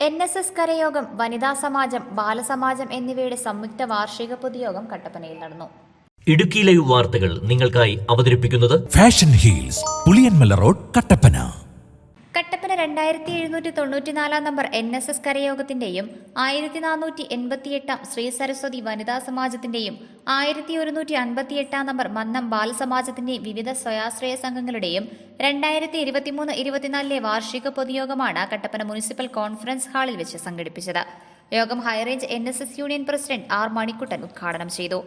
NSS കരയോഗം, വനിതാ സമാജം, ബാലസമാജം എന്നിവയുടെ സംയുക്ത വാർഷിക പൊതുയോഗം കട്ടപ്പനയിൽ നടന്നു. ഇടുക്കി ലൈവ് വാർത്തകൾ നിങ്ങൾക്കായി അവതരിപ്പിക്കുന്നത് fashion heels, Puliyanmala road, Kattappana. Kattappana 2794 number NSS കരയോഗത്തിന്റെയും 1488 ശ്രീ സരസ്വതി വനിതാ സമാജത്തിന്റെയും 1158 നമ്പർ മന്നം ബാലസമാജത്തിന്റെയും വിവിധ സ്വയാശ്രയ സംഘങ്ങളുടെയും 2023-24 വാർഷിക പൊതുയോഗമാണ് കട്ടപ്പന മുനിസിപ്പൽ കോൺഫറൻസ് ഹാളിൽ വെച്ച് സംഘടിപ്പിച്ചത്. യോഗം ഹൈറേഞ്ച് NSS union president R Manikkuttan ഉദ്ഘാടനം ചെയ്തു.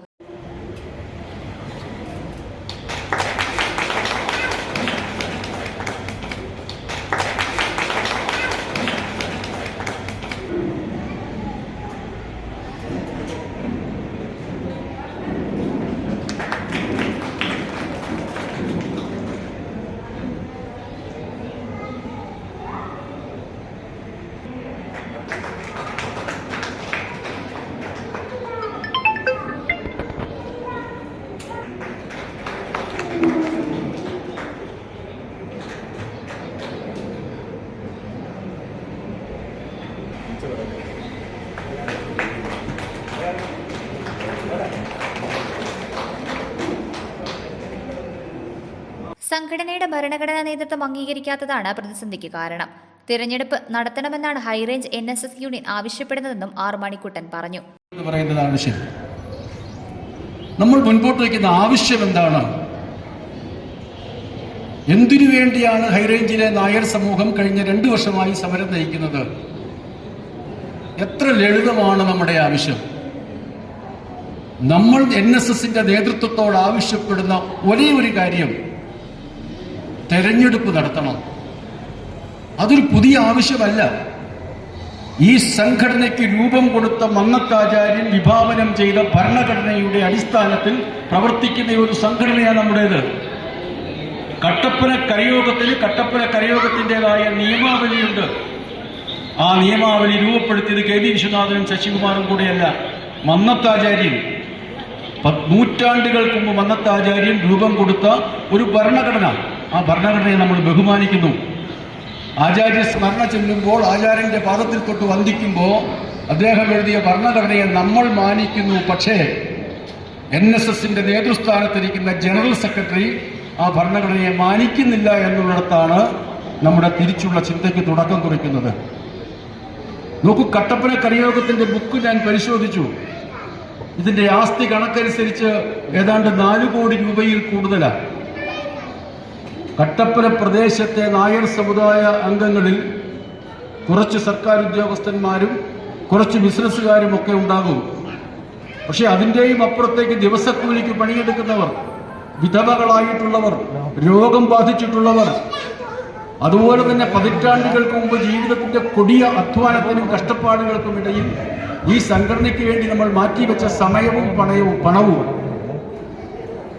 സംഘടനയുടെ ഭരണഘടനാ നേതൃത്വം അംഗീകരിക്കാത്തതാണ് പ്രതിസന്ധിക്ക് കാരണം. തിരഞ്ഞെടുപ്പ് നടത്തണമെന്നാണ് ഹൈറേഞ്ച് NSS യൂണിയൻ ആവശ്യപ്പെടുന്നതെന്നും ആർ മണിക്കുട്ടൻ പറഞ്ഞു. നമ്മൾ മുൻപോട്ട് വയ്ക്കുന്ന ആവശ്യം എന്താണ്? എന്തിനു വേണ്ടിയാണ് ഹൈറേഞ്ചിലെ നായർ സമൂഹം കഴിഞ്ഞ 2 വർഷമായി സമരം നയിക്കുന്നത്? എത്ര ലളിതമാണ് നമ്മുടെ ആവശ്യം. നമ്മൾ NSSന്റെ നേതൃത്വത്തോട് ആവശ്യപ്പെടുന്ന ഒരേ ഒരു കാര്യം, തെരഞ്ഞെടുപ്പ് നടത്തണം. അതൊരു പുതിയ ആവശ്യമല്ല. ഈ സംഘടനയ്ക്ക് രൂപം കൊടുത്ത മന്നത്താചാര്യൻ വിഭാവനം ചെയ്ത ഭരണഘടനയുടെ അടിസ്ഥാനത്തിൽ പ്രവർത്തിക്കുന്ന ഒരു സംഘടനയാണ് നമ്മുടേത്. കട്ടപ്പന കരയോഗത്തിൻ്റെതായ നിയമാവലിയുണ്ട്. ആ നിയമാവലി രൂപപ്പെടുത്തിയത് KV വിശ്വനാഥനും ശശികുമാറും കൂടെയല്ല, മന്നത്താചാര്യൻ. നൂറ്റാണ്ടുകൾക്ക് മുമ്പ് മന്നത്താചാര്യൻ രൂപം കൊടുത്ത ഒരു ഭരണഘടന. ആ ഭരണഘടനയെ നമ്മൾ ബഹുമാനിക്കുന്നു. ആചാര്യ സ്മരണ ചെല്ലുമ്പോൾ, ആചാര്യന്റെ പാദത്തിൽ തൊട്ട് വന്ദിക്കുമ്പോൾ അദ്ദേഹം എഴുതിയ ഭരണഘടനയെ നമ്മൾ മാനിക്കുന്നു. പക്ഷേ NSSന്റെ നേതൃസ്ഥാനത്തിരിക്കുന്ന ജനറൽ സെക്രട്ടറി ആ ഭരണഘടനയെ മാനിക്കുന്നില്ല എന്നുള്ളിടത്താണ് നമ്മുടെ തിരിച്ചുള്ള ചിന്തയ്ക്ക് തുടക്കം കുറിക്കുന്നത്. നോക്കൂ, കട്ടപ്പന കരയോഗത്തിന്റെ ബുക്ക് ഞാൻ പരിശോധിച്ചു. ഇതിന്റെ ആസ്തി കണക്കനുസരിച്ച് ഏതാണ്ട് 4 കോടി രൂപയിൽ കൂടുതലാണ്. കട്ടപ്പന പ്രദേശത്തെ നായർ സമുദായ അംഗങ്ങളിൽ കുറച്ച് സർക്കാർ ഉദ്യോഗസ്ഥന്മാരും കുറച്ച് ബിസിനസ്സുകാരും ഒക്കെ ഉണ്ടാകും. പക്ഷെ അതിൻ്റെയും അപ്പുറത്തേക്ക് ദിവസക്കൂലിക്ക് പണിയെടുക്കുന്നവർ, വിധവകളായിട്ടുള്ളവർ, രോഗം ബാധിച്ചിട്ടുള്ളവർ, അതുപോലെ തന്നെ പതിറ്റാണ്ടുകൾക്ക് മുമ്പ് ജീവിതത്തിന്റെ കൊടിയ അധ്വാനത്തിനും കഷ്ടപ്പാടുകൾക്കും ഇടയിൽ ഈ സംഘടനയ്ക്ക് വേണ്ടി നമ്മൾ മാറ്റിവെച്ച സമയവും പണവും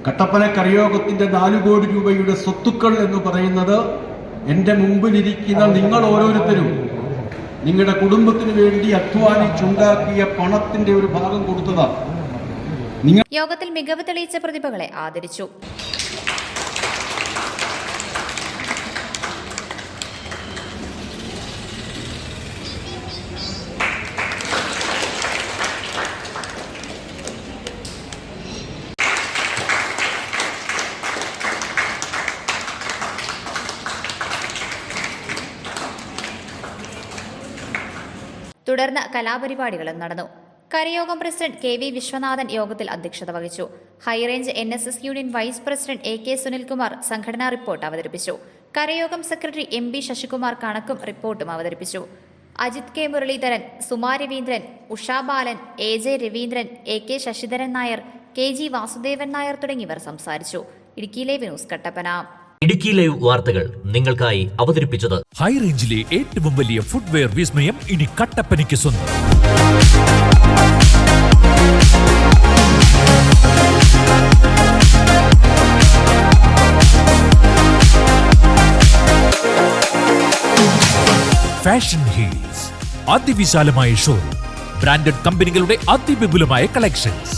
കട്ടപ്പന കരയോഗത്തിന്റെ 4 കോടി രൂപയുടെ സ്വത്തുക്കൾ എന്ന് പറയുന്നത് എൻ്റെ മുമ്പിലിരിക്കുന്ന നിങ്ങൾ ഓരോരുത്തരും നിങ്ങളുടെ കുടുംബത്തിന് വേണ്ടി അധ്വാനിച്ചുണ്ടാക്കിയ പണത്തിന്റെ ഒരു ഭാഗം കൊടുത്തതാണ്. യോഗത്തിൽ മികവ് തെളിയിച്ച പ്രതിഭകളെ ആദരിച്ചു. തുടർന്ന് കലാപരിപാടികളും നടന്നു. കരയോഗം പ്രസിഡന്റ് KV വിശ്വനാഥൻ യോഗത്തിൽ അധ്യക്ഷത വഹിച്ചു. High range NSS union vice president AK Sunilkumar സംഘടനാ റിപ്പോർട്ട് അവതരിപ്പിച്ചു. കരയോഗം സെക്രട്ടറി MB ശശികുമാർ കണക്കും റിപ്പോർട്ടും അവതരിപ്പിച്ചു. അജിത് K മുരളീധരൻ, സുമാ രവീന്ദ്രൻ, ഉഷാ ബാലൻ, AJ Raveendran, AK Sasidharan Nair, KG Vasudevan Nair തുടങ്ങിയവർ സംസാരിച്ചു. Idukki live news, Kattappana. Idukki live വാർത്തകൾ നിങ്ങൾക്കായി അവതരിപ്പിച്ചത് ഹൈറേഞ്ചിലെ ഏറ്റവും വലിയ ഫുട്വെയർ വിസ്മയം ഇനി കട്ടപ്പനയ്ക്ക് സ്വന്തം. ഫാഷൻ ഹീൽസ്, അതിവിശാലമായ ഷോറൂം, ബ്രാൻഡഡ് കമ്പനികളുടെ അതിവിപുലമായ collections.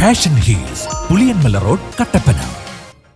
Fashion heels, Puliyanmala road, Kattappana.